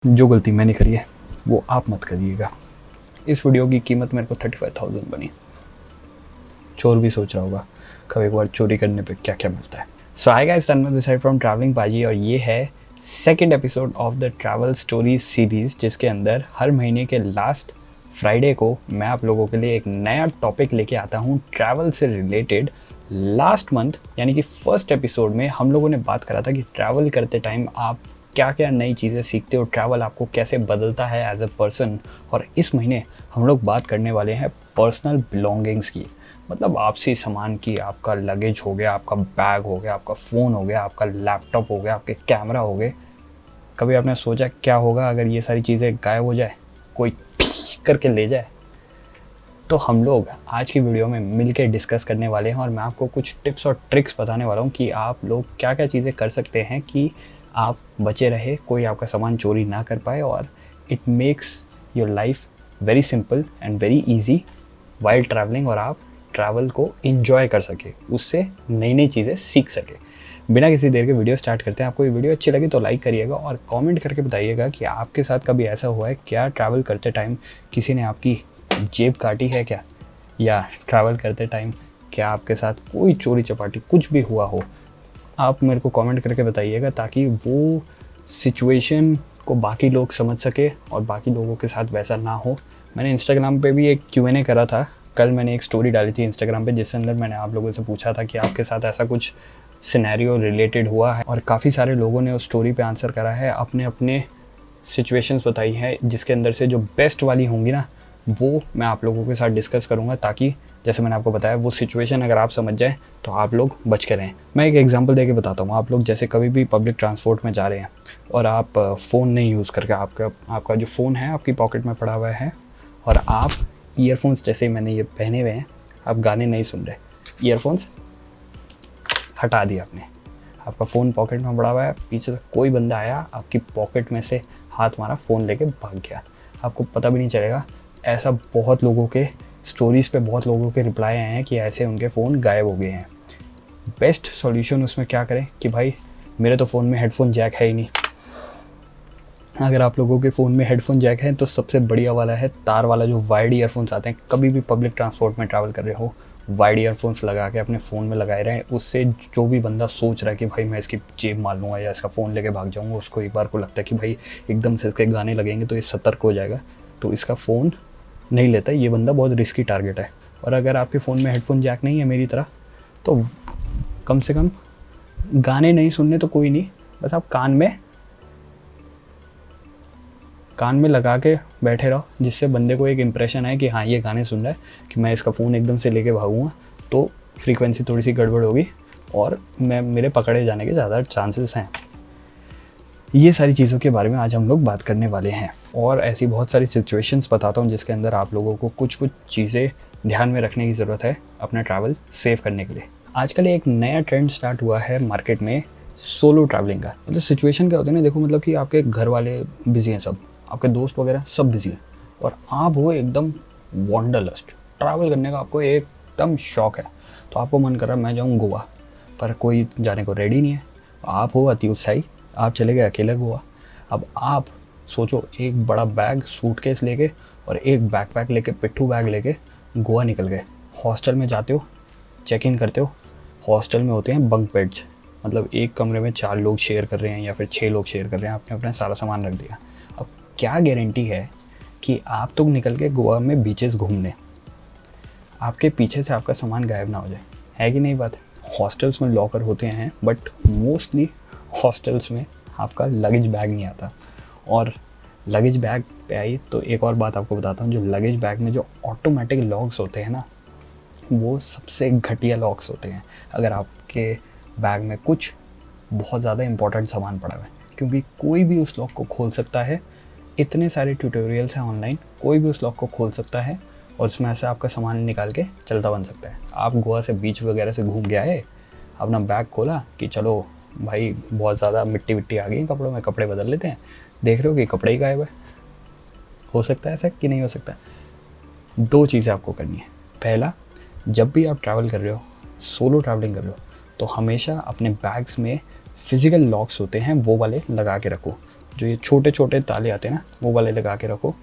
जो गलती मैंने करी है वो आप मत करिएगा। इस वीडियो की कीमत मेरे को 35,000 बनी। चोर भी सोच रहा होगा कभी एक बार चोरी करने पे क्या क्या मिलता है। So hi guys, Tanmay this side from travelling Paaji और ये है second episode of the travel stories series, जिसके अंदर हर महीने के लास्ट फ्राइडे को मैं आप लोगों के लिए एक नया टॉपिक लेके आता हूँ ट्रैवल से रिलेटेड। लास्ट मंथ यानी कि फर्स्ट एपिसोड में हम लोगों ने बात करा था कि ट्रैवल करते टाइम आप क्या क्या नई चीज़ें सीखते हो, ट्रैवल आपको कैसे बदलता है एज अ पर्सन। और इस महीने हम लोग बात करने वाले हैं पर्सनल बिलोंगिंग्स की, मतलब आपसी सामान की। आपका लगेज हो गया, आपका बैग हो गया, आपका फ़ोन हो गया, आपका लैपटॉप हो गया, आपके कैमरा हो गए। कभी आपने सोचा क्या होगा अगर ये सारी चीज़ें गायब हो जाए, कोई करके ले जाए? तो हम लोग आज की वीडियो में मिल के डिस्कस करने वाले हैं और मैं आपको कुछ टिप्स और ट्रिक्स बताने वाला हूँ कि आप लोग क्या क्या चीज़ें कर सकते हैं कि आप बचे रहे, कोई आपका सामान चोरी ना कर पाए और it makes your life very simple and very easy while travelling, और आप ट्रैवल को इंजॉय कर सके, उससे नई नई चीज़ें सीख सके। बिना किसी देर के वीडियो स्टार्ट करते हैं। आपको ये वीडियो अच्छी लगी तो लाइक करिएगा और कमेंट करके बताइएगा कि आपके साथ कभी ऐसा हुआ है क्या, ट्रैवल करते टाइम किसी ने आपकी जेब काटी है क्या, या ट्रैवल करते टाइम क्या आपके साथ कोई चोरी चपाटी कुछ भी हुआ हो। आप मेरे को कमेंट करके बताइएगा ताकि वो सिचुएशन को बाकी लोग समझ सके और बाकी लोगों के साथ वैसा ना हो। मैंने इंस्टाग्राम पे भी एक Q&A करा था। कल मैंने एक स्टोरी डाली थी इंस्टाग्राम पे जिसके अंदर मैंने आप लोगों से पूछा था कि आपके साथ ऐसा कुछ सिनेरियो रिलेटेड हुआ है, और काफ़ी सारे लोगों ने उस स्टोरी पे आंसर करा है, अपने अपने सिचुएशंस बताई है, जिसके अंदर से जो बेस्ट वाली होंगी ना वो मैं आप लोगों के साथ डिस्कस करूँगा, ताकि जैसे मैंने आपको बताया वो सिचुएशन अगर आप समझ जाए तो आप लोग बच के रहें। मैं एक एग्जांपल देके बताता हूँ। आप लोग जैसे कभी भी पब्लिक ट्रांसपोर्ट में जा रहे हैं और आप फ़ोन नहीं यूज़ करके, आपका जो फ़ोन है आपकी पॉकेट में पड़ा हुआ है और आप ईयरफोन्स, जैसे मैंने ये पहने हुए हैं, आप गाने नहीं सुन रहे, ईयरफोन्स हटा दिया आपने, आपका फ़ोन पॉकेट में पड़ा हुआ है, पीछे से कोई बंदा आया, आपकी पॉकेट में से हाथ मारा, फ़ोन लेके भाग गया, आपको पता भी नहीं चलेगा। ऐसा बहुत लोगों के स्टोरीज़ पे बहुत लोगों के रिप्लाई आए हैं कि ऐसे उनके फ़ोन गायब हो गए हैं। बेस्ट सॉल्यूशन उसमें क्या करें कि भाई मेरे तो फ़ोन में हेडफोन जैक है ही नहीं। अगर आप लोगों के फ़ोन में हेडफोन जैक है तो सबसे बढ़िया वाला है तार वाला जो वायर्ड ईयरफोन्स आते हैं। कभी भी पब्लिक ट्रांसपोर्ट में ट्रैवल कर रहे हो, वायर्ड ईयरफोन्स लगा के अपने फ़ोन में लगाए रहें। उससे जो भी बंदा सोच रहा है कि भाई मैं इसकी जेब मार लूँगा या इसका फ़ोन लेके भाग जाऊँगा, उसको एक बार को लगता है कि भाई एकदम से इसके गाने लगेंगे तो ये सतर्क हो जाएगा, तो इसका फ़ोन नहीं लेता। ये बंदा बहुत रिस्की टारगेट है। और अगर आपके फ़ोन में हेडफोन जैक नहीं है मेरी तरह, तो कम से कम गाने नहीं सुनने तो कोई नहीं, बस आप कान में लगा के बैठे रहो, जिससे बंदे को एक इम्प्रेशन आए कि हाँ ये गाने सुन रहा है, कि मैं इसका फ़ोन एकदम से लेके भागूंगा तो फ्रीक्वेंसी थोड़ी सी गड़बड़ होगी और मेरे पकड़े जाने के ज़्यादा चांसेस हैं। ये सारी चीज़ों के बारे में आज हम लोग बात करने वाले हैं और ऐसी बहुत सारी सिचुएशंस बताता हूँ जिसके अंदर आप लोगों को कुछ कुछ चीज़ें ध्यान में रखने की ज़रूरत है अपना ट्रैवल सेव करने के लिए। आजकल एक नया ट्रेंड स्टार्ट हुआ है मार्केट में, सोलो ट्रैवलिंग का। मतलब सिचुएशन क्या होती है ना, देखो मतलब कि आपके घर वाले बिजी हैं, सब आपके दोस्त वगैरह सब बिजी हैं और आप हो एकदम वॉन्डरलस्ट, ट्रैवल करने का आपको एकदम शौक है। तो आपको मन कर रहा है मैं जाऊँ गोवा, पर कोई जाने को रेडी नहीं है। आप हो अति उत्साही, आप चले गए अकेले गोवा। अब आप सोचो, एक बड़ा बैग सूटकेस लेके और एक बैकपैक लेके, पिट्ठू बैग लेके गोवा निकल गए। हॉस्टल में जाते हो, चेक इन करते हो। हॉस्टल में होते हैं बंक बेड्स, मतलब एक कमरे में 4 लोग शेयर कर रहे हैं या फिर 6 लोग शेयर कर रहे हैं। आपने अपना सारा सामान रख दिया। अब क्या गारंटी है कि आप तो निकल के गोवा में बीचेस घूमने, आपके पीछे से आपका सामान गायब ना हो जाए? है कि नहीं बात? हॉस्टल्स में लॉकर होते हैं बट मोस्टली हॉस्टल्स में आपका लगेज बैग नहीं आता। और लगेज बैग पे आई तो एक और बात आपको बताता हूँ, जो लगेज बैग में जो ऑटोमेटिक लॉक्स होते हैं ना, वो सबसे घटिया लॉक्स होते हैं अगर आपके बैग में कुछ बहुत ज़्यादा इंपॉर्टेंट सामान पड़ा हुआ है, क्योंकि कोई भी उस लॉक को खोल सकता है। इतने सारे ट्यूटोरियल्स हैं ऑनलाइन, कोई भी उस लॉक को खोल सकता है और उसमें से आपका सामान निकाल के चलता बन सकता है। आप गोवा से बीच वगैरह से घूम के आए, अपना बैग खोला कि चलो भाई बहुत ज़्यादा मिट्टी विट्टी आ गई कपड़ों में, कपड़े बदल लेते हैं, देख रहे हो कि कपड़े ही गायब है। हो सकता है ऐसा कि नहीं हो सकता? 2 चीज़ें आपको करनी है। पहला, जब भी आप ट्रैवल कर रहे हो, सोलो ट्रैवलिंग कर रहे हो, तो हमेशा अपने बैग्स में फिज़िकल लॉक्स होते हैं वो वाले लगा के रखो। जो ये छोटे छोटे ताले आते हैं ना, वो वाले लगा के रखो।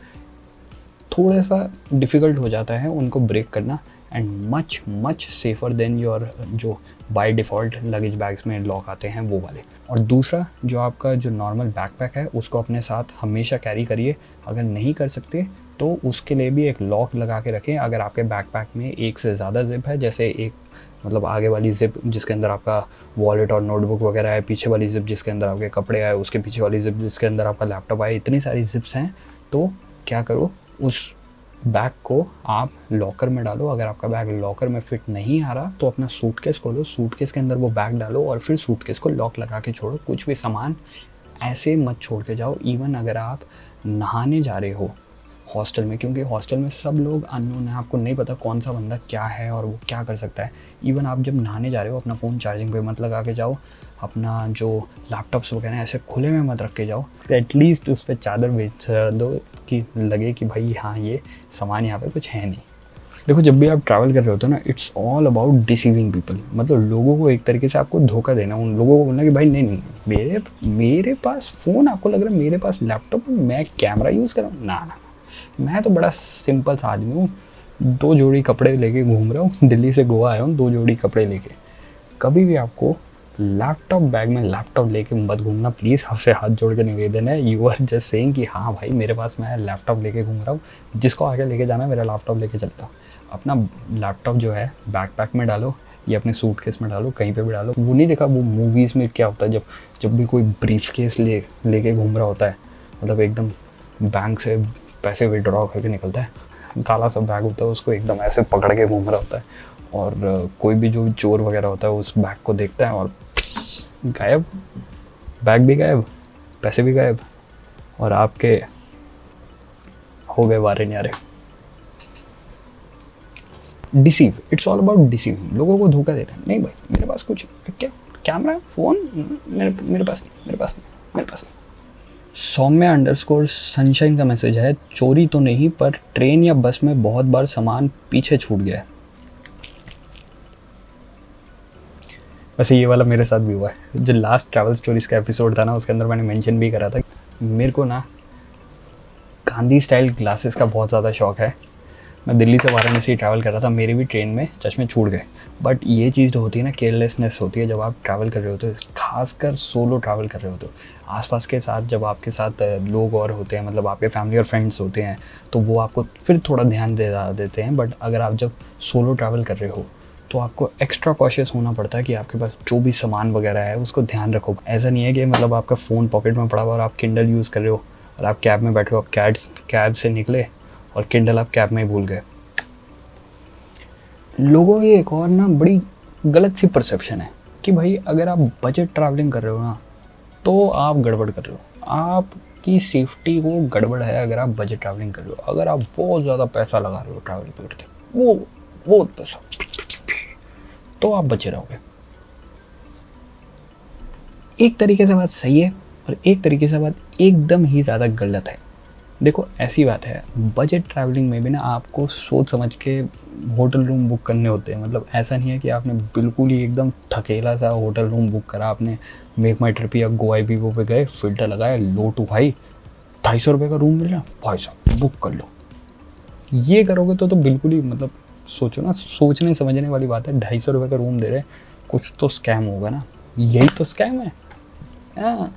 थोड़ा सा डिफ़िकल्ट हो जाता है उनको ब्रेक करना, and much much safer than your जो बाय डिफ़ॉल्ट लगेज बैग्स में लॉक आते हैं वो वाले। और दूसरा, जो आपका जो नॉर्मल बैकपैक है उसको अपने साथ हमेशा कैरी करिए। अगर नहीं कर सकते तो उसके लिए भी एक लॉक लगा के रखें। अगर आपके बैकपैक में एक से ज़्यादा ज़िप है, जैसे एक मतलब आगे वाली ज़िप जिसके अंदर आपका वॉलेट और नोटबुक वगैरह है, पीछे वाली ज़िप जिसके अंदर आपके कपड़े आए, उसके पीछे वाली ज़िप जिसके अंदर आपका लैपटॉप आए, इतनी सारी ज़िप्स हैं, तो क्या करो, उस बैग को आप लॉकर में डालो। अगर आपका बैग लॉकर में फिट नहीं आ रहा तो अपना सूटकेस खोलो, सूटकेस के अंदर वो बैग डालो और फिर सूटकेस को लॉक लगा के छोड़ो। कुछ भी सामान ऐसे मत छोड़ के जाओ। इवन अगर आप नहाने जा रहे हो हॉस्टल में, क्योंकि हॉस्टल में सब लोग अननोन है, आपको नहीं पता कौन सा बंदा क्या है और वो क्या कर सकता है। इवन आप जब नहाने जा रहे हो अपना फ़ोन चार्जिंग पे मत लगा के जाओ, अपना जो लैपटॉप्स वगैरह ऐसे खुले में मत रख के जाओ। एटलीस्ट उस पर चादर बेच दो कि लगे कि भाई हाँ ये सामान यहाँ पे कुछ है नहीं। देखो, जब भी आप ट्रैवल कर रहे होते हो ना, it's all about deceiving people. मतलब लोगों को एक तरीके से आपको धोखा देना, उन लोगों को बोलना कि भाई नहीं नहीं, मेरे पास फ़ोन, आपको लग रहा है मेरे पास लैपटॉप, मैं कैमरा यूज़ कर रहा हूँ, ना ना, मैं तो बड़ा सिंपल सा आदमी हूँ, 2 जोड़ी कपड़े लेके घूम रहा हूँ, दिल्ली से गोवा आया हूँ 2 जोड़ी कपड़े लेके। कभी भी आपको लैपटॉप बैग में लैपटॉप लेके मत घूमना प्लीज़, आपसे हाथ जोड़ के निवेदन है। यू आर जस्ट सेइंग कि हाँ भाई मेरे पास मैं लैपटॉप लेके घूम रहा हूँ, जिसको आगे लेके जाना है मेरा लैपटॉप लेके चलता हूँ। अपना लैपटॉप जो है बैकपैक में डालो या अपने सूटकेस में डालो, कहीं पे भी डालो। वो नहीं देखा वो मूवीज़ में क्या होता है, जब भी कोई ब्रीफकेस लेके घूम रहा होता है, मतलब एकदम बैंक से पैसे विड्रॉ करके निकलता है, काला सा बैग होता है, उसको एकदम ऐसे पकड़ के घूम रहा होता है, और कोई भी जो चोर वगैरह होता है उस बैग को देखता है और गायब, बैग भी गायब, पैसे भी गायब, और आपके हो गए वारे न्यारे। Deceive, it's all about deceive. लोगों को धोखा देना। नहीं भाई मेरे पास कुछ क्या, कैमरा फ़ोन मेरे पास नहीं, मेरे पास नहीं, मेरे पास नहीं। सौम्या अंडरस्कोर सनशाइन का मैसेज है, चोरी तो नहीं पर ट्रेन या बस में बहुत बार सामान पीछे छूट गया है। वैसे ये वाला मेरे साथ भी हुआ है। जो लास्ट ट्रैवल स्टोरीज़ का एपिसोड था ना, उसके अंदर मैंने मेंशन भी करा था, मेरे को ना गांधी स्टाइल ग्लासेस का बहुत ज़्यादा शौक है। मैं दिल्ली से वाराणसी ट्रैवल कर रहा था, मेरे भी ट्रेन में चश्मे छूट गए। बट ये चीज़ जो होती है ना, केयरलेसनेस होती है जब आप ट्रैवल कर रहे होते हो, खासकर सोलो ट्रैवल कर रहे होते हो। आसपास के साथ जब आपके साथ लोग और होते हैं, मतलब आपके फैमिली और फ्रेंड्स होते हैं, तो वो आपको फिर थोड़ा ध्यान दे देते हैं। बट अगर आप जब सोलो ट्रैवल कर रहे हो तो आपको एक्स्ट्रा कॉशियस होना पड़ता है कि आपके पास जो भी सामान वगैरह है उसको ध्यान रखो। ऐसा नहीं है कि मतलब आपका फ़ोन पॉकेट में पड़ा हुआ और आप किंडल यूज़ कर रहे हो और आप कैब में बैठे हो, आप कैब से निकले और किंडल आप कैब में ही भूल गए। लोगों की एक और ना बड़ी गलत सी परसेप्शन है कि भाई अगर आप बजट ट्रैवलिंग कर रहे हो ना तो आप गड़बड़ कर रहे हो, आपकी सेफ्टी को गड़बड़ है अगर आप बजट ट्रैवलिंग कर रहे हो। अगर आप बहुत ज़्यादा पैसा लगा रहे हो ट्रैवल करते, वो बहुत पैसा, तो आप बचे रहोगे। एक तरीके से बात सही है और एक तरीके से बात एकदम ही ज़्यादा गलत है। देखो ऐसी बात है, बजट ट्रैवलिंग में भी ना आपको सोच समझ के होटल रूम बुक करने होते हैं। मतलब ऐसा नहीं है कि आपने बिल्कुल ही एकदम थकेला सा होटल रूम बुक करा, आपने मेक माई ट्रिप या गोवा वीवो पे गए, फिल्टर लगाया, लो टू हाई, 250 रुपये का रूम मिल रहा, भाई साहब बुक कर लो। ये करोगे तो बिल्कुल ही मतलब सोचो ना, सोचने समझने वाली बात है। 250 रुपये का रूम दे रहे, कुछ तो स्कैम होगा ना, यही तो स्कैम है। हाँ,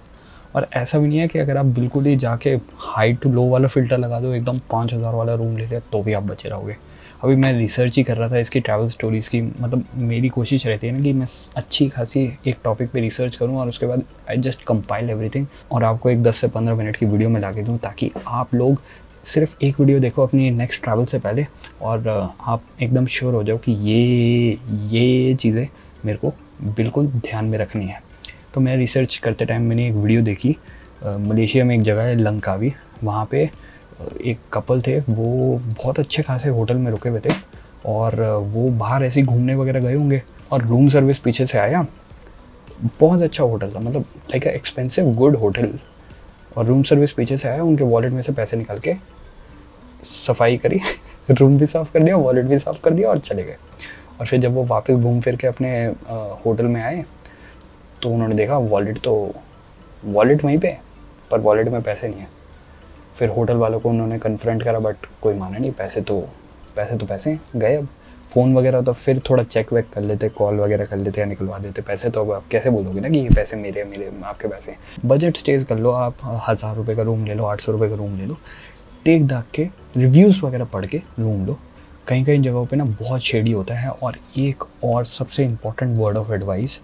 और ऐसा भी नहीं है कि अगर आप बिल्कुल ही जाके हाई टू लो वाला फ़िल्टर लगा दो, एकदम 5000 वाला रूम ले रहे तो भी आप बचे रहोगे। अभी मैं रिसर्च ही कर रहा था इसकी ट्रैवल स्टोरीज़ की। मतलब मेरी कोशिश रहती है ना कि मैं अच्छी खासी एक टॉपिक पे रिसर्च करूं और उसके बाद आई जस्ट कंपाइल एवरीथिंग और आपको एक 10 से 15 मिनट की वीडियो में ला के दूँ, ताकि आप लोग सिर्फ एक वीडियो देखो अपनी नेक्स्ट ट्रैवल से पहले और आप एकदम श्योर हो जाओ कि ये चीज़ें मेरे को बिल्कुल ध्यान में रखनी है। तो मैं रिसर्च करते टाइम मैंने एक वीडियो देखी, मलेशिया में एक जगह है लंकावी, वहाँ पे एक कपल थे, वो बहुत अच्छे खासे होटल में रुके हुए थे और वो बाहर ऐसे ही घूमने वगैरह गए होंगे और रूम सर्विस पीछे से आया। बहुत अच्छा होटल था, मतलब लाइक अ एक्सपेंसिव गुड होटल, और रूम सर्विस पीछे से आया, उनके वॉलेट में से पैसे निकाल के सफाई करी रूम भी साफ़ कर दिया, वॉलेट भी साफ़ कर दिया और चले गए। और फिर जब वो वापस घूम फिर के अपने होटल में आए तो उन्होंने देखा वॉलेट वहीं पे, पर वॉलेट में पैसे नहीं है। फिर होटल वालों को उन्होंने कन्फ्रंट करा बट कोई माना नहीं, पैसे गए। अब फ़ोन वगैरह तो फिर थोड़ा चेक वेक कर लेते, कॉल वगैरह कर लेते या निकलवा देते पैसे। तो अब आप कैसे बोलोगे ना कि ये पैसे मेरे आपके पैसे। बजट स्टेज कर लो आप, 1000 रुपये का रूम ले लो, 800 रुपये का रूम ले लो, देख दाख के रिव्यूज़ वगैरह पढ़ के रूम लो। कहीं कहीं जगहों पे ना बहुत शेडी होता है। और एक और सबसे इम्पॉर्टेंट वर्ड ऑफ एडवाइस,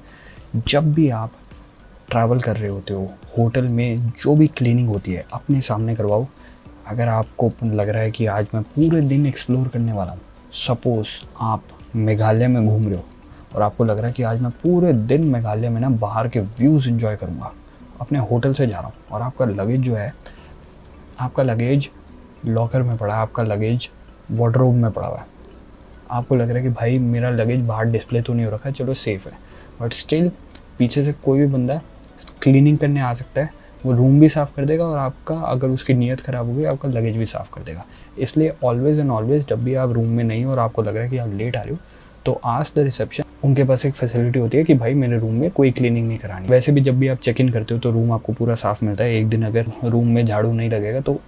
जब भी आप ट्रैवल कर रहे होते हो, होटल में जो भी क्लीनिंग होती है अपने सामने करवाओ। अगर आपको लग रहा है कि आज मैं पूरे दिन एक्सप्लोर करने वाला हूँ, सपोज़ आप मेघालय में घूम रहे हो और आपको लग रहा है कि आज मैं पूरे दिन मेघालय में ना बाहर के व्यूज़ एंजॉय करूँगा, अपने होटल से जा रहा हूँ और आपका लगेज जो है, आपका लगेज लॉकर में पड़ा है, आपका लगेज वार्डरोब में पड़ा हुआ है। आपको लग रहा है कि भाई मेरा लगेज बाहर डिस्प्ले तो नहीं हो रखा है, चलो सेफ़ है, बट स्टिल पीछे से कोई भी बंदा क्लीनिंग करने आ सकता है, वो रूम भी साफ़ कर देगा और आपका, अगर उसकी नीयत ख़राब हो गई, आपका लगेज भी साफ़ कर देगा। इसलिए ऑलवेज़ एंड ऑलवेज़ जब भी आप रूम में नहीं हो और आपको लग रहा है कि आप लेट आ रहे हो, तो आस्क द रिसेप्शन। उनके पास एक फैसिलिटी होती है कि भाई मेरे रूम में कोई क्लीनिंग नहीं करानी। वैसे भी जब भी आप चेक इन करते हो तो रूम आपको पूरा साफ़ मिलता है। एक दिन अगर रूम में झाड़ू नहीं लगेगा तो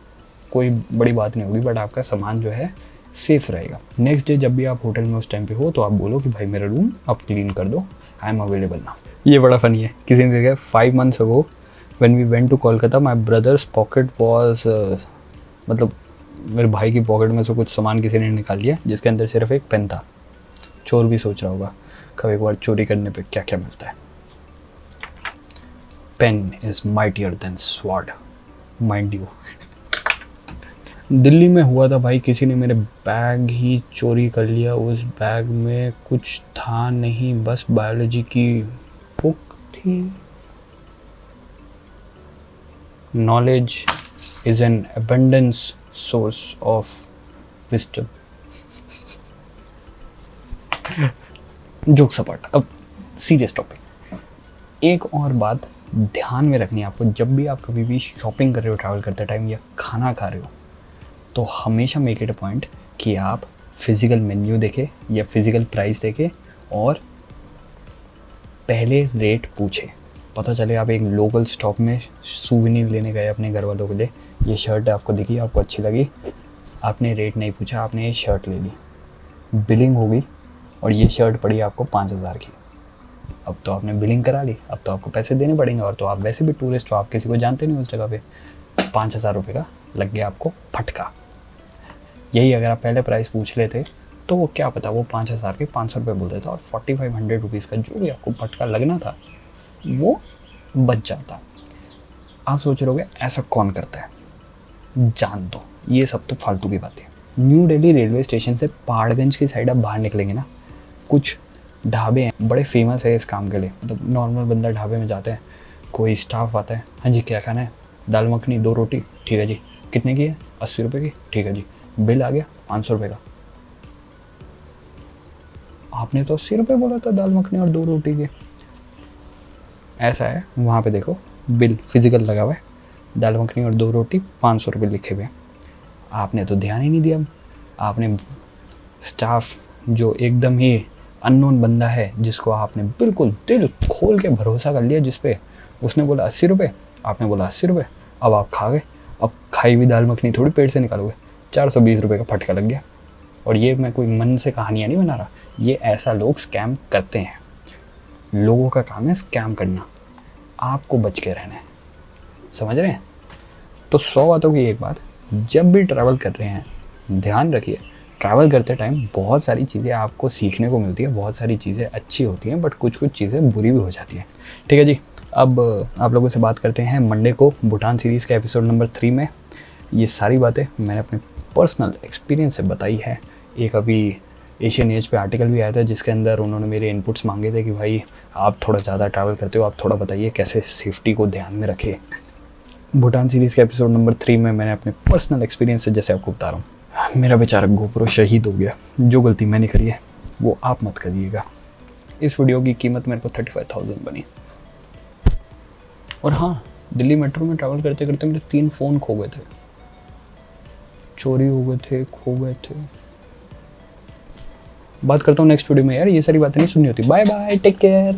कोई बड़ी बात नहीं होगी, बट आपका सामान जो है सेफ़ रहेगा। नेक्स्ट डे जब भी आप होटल में उस टाइम पे हो तो आप बोलो कि भाई मेरा रूम अब क्लीन कर दो, आई एम अवेलेबल नाउ। ये बड़ा फ़नी है। किसी ने देखा 5 months ago when we went to Kolkata, my brother's pocket was मतलब मेरे भाई की पॉकेट में से कुछ सामान किसी ने निकाल लिया जिसके अंदर सिर्फ एक पेन था। चोर भी सोच रहा होगा कभी एक बार चोरी करने पे क्या क्या मिलता है। Pen is mightier than sword, mind you. Delhi में हुआ था भाई, किसी ने मेरे बैग ही चोरी कर लिया। उस बैग में कुछ था नहीं, बस बायोलॉजी की बुक थी। Knowledge is an abundance source of wisdom. Joke सपाट। अब सीरियस टॉपिक। एक और बात ध्यान में रखनी है आपको, जब भी आप कभी भी शॉपिंग कर रहे हो ट्रैवल करते टाइम या खाना खा रहे हो, तो हमेशा मेक इट अ पॉइंट कि आप फिज़िकल मेन्यू देखें या फिज़िकल प्राइस देखें और पहले रेट पूछें। पता चले आप एक लोकल स्टॉप में सूवेनिर लेने गए अपने घर वालों के लिए, ये शर्ट आपको दिखी, आपको अच्छी लगी, आपने रेट नहीं पूछा, आपने ये शर्ट ले ली, बिलिंग होगी और ये शर्ट पड़ी आपको 5000 की। अब तो आपने बिलिंग करा ली, अब तो आपको पैसे देने पड़ेंगे और तो आप वैसे भी टूरिस्ट हो, आप किसी को जानते नहीं उस जगह पे। 5000 रुपये का लग गया आपको फटका। यही अगर आप पहले प्राइस पूछ लेते तो वो क्या पता वो 5000 के 500 रुपये बोल देता और 4500 रुपीज़ का जो भी आपको फटका लगना था वो बच जाता। आप सोच रहे होगे ऐसा कौन करता है, जान दो, ये सब तो फालतू की बातें। न्यू दिल्ली रेलवे स्टेशन से पहाड़गंज की साइड आप बाहर निकलेंगे ना, कुछ ढाबे हैं बड़े फेमस है इस काम के लिए। मतलब नॉर्मल बंदा ढाबे में जाते हैं, कोई स्टाफ आता है, हाँ जी क्या खाना है, दाल मखनी 2 रोटी, ठीक है जी, कितने की है, 80 रुपये की, ठीक है जी, बिल आ गया 500 रुपये का। आपने तो 80 रुपये बोला था दाल मखनी और 2 रोटी के। ऐसा है, वहाँ पे देखो बिल फिजिकल लगा हुआ है, दाल मखनी और 2 रोटी 500 रुपये लिखे हुए हैं। आपने तो ध्यान ही नहीं दिया। आपने स्टाफ जो एकदम ही अननोन बंदा है जिसको आपने बिल्कुल दिल खोल के भरोसा कर लिया, जिस पे उसने बोला 80 रुपये, आपने बोला 80 रुपये, अब आप खा गए। अब खाई हुई दाल मखनी थोड़ी पेट से निकालोगे, 420 रुपये का फटका लग गया। और ये मैं कोई मन से कहानियाँ नहीं बना रहा, ये ऐसा लोग स्कैम करते हैं। लोगों का काम है स्कैम करना, आपको बच के रहना है, समझ रहे हैं। तो 100 बातों की एक बात, जब भी ट्रैवल कर रहे हैं ध्यान रखिए, ट्रैवल करते टाइम बहुत सारी चीज़ें आपको सीखने को मिलती है, बहुत सारी चीज़ें अच्छी होती हैं, बट कुछ कुछ चीज़ें बुरी भी हो जाती हैं। ठीक है जी, अब आप लोगों से बात करते हैं मंडे को भूटान सीरीज़ के एपिसोड नंबर 3 में। ये सारी बातें मैंने अपने पर्सनल एक्सपीरियंस से बताई है। एक अभी एशियन एज पे आर्टिकल भी आया था जिसके अंदर उन्होंने मेरे इनपुट्स मांगे थे कि भाई आप थोड़ा ज़्यादा ट्रैवल करते हो, आप थोड़ा बताइए कैसे सेफ्टी को ध्यान में रखें। भूटान सीरीज़ के एपिसोड नंबर 3 में मैंने अपने पर्सनल एक्सपीरियंस से जैसे आपको बता रहा हूँ, मेरा बेचारा गोप्रो शहीद हो गया। जो गलती मैंने करी है वो आप मत करिएगा। इस वीडियो की कीमत मेरे को 35,000 बनी। और हाँ, दिल्ली मेट्रो में ट्रैवल करते करते मेरे 3 फ़ोन खो गए थे, चोरी हो गए थे, खो गए थे। बात करता हूँ नेक्स्ट वीडियो में यार, ये सारी बातें नहीं सुननी होती। Bye bye, take care.